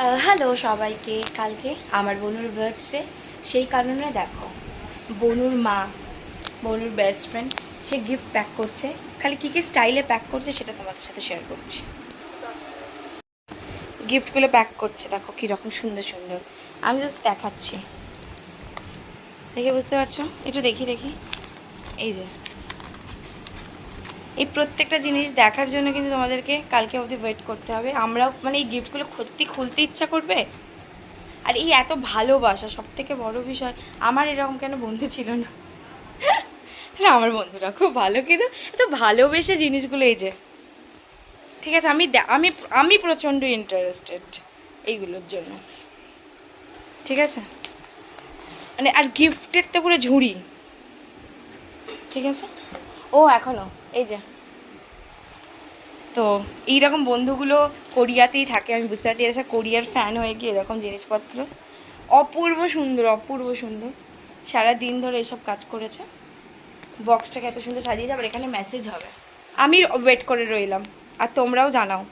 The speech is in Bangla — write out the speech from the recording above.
হ্যালো সবাইকে। কালকে আমার বনুর বার্থডে, সেই কারণে দেখো বনুর মা, বনুর বেস্ট ফ্রেন্ড, সে গিফট প্যাক করছে। খালি কী কী স্টাইলে প্যাক করছে সেটা তোমাদের সাথে শেয়ার করছি। গিফটগুলো প্যাক করছে, দেখো কীরকম সুন্দর সুন্দর। আমি জাস্ট দেখাচ্ছি, দেখে বুঝতে পারছো? একটু দেখি দেখি। এই যে এই প্রত্যেকটা জিনিস দেখার জন্য কিন্তু তোমাদেরকে কালকে অবধি ওয়েট করতে হবে। আমরাও মানে এই গিফটগুলো খুলতে ইচ্ছা করবে। আর এই এত ভালোবাসা, সব থেকে বড় বিষয়, আমার এরকম কেন বন্ধু ছিল না? না, আমার বন্ধুরা খুব ভালো, কিন্তু এত ভালোবেসে জিনিসগুলো, এই যে ঠিক আছে, আমি আমি প্রচণ্ড ইন্টারেস্টেড এইগুলোর জন্য, ঠিক আছে? মানে আর গিফটের তো পুরো ঝুড়ি, ঠিক আছে? ও এখনও এই যে, তো এইরকম বন্ধুগুলো কোরিয়াতেই থাকে, আমি বুঝতে পারছি। এরা সব কোরিয়ার ফ্যান হয়ে গিয়ে এরকম জিনিসপত্র, অপূর্ব সুন্দর অপূর্ব সুন্দর, সারা দিন ধরে এসব কাজ করেছে। বক্সটাকে এত সুন্দর সাজিয়েছে, আবার এখানে মেসেজ হবে। আমি ওয়েট করে রইলাম, আর তোমরাও জানাও।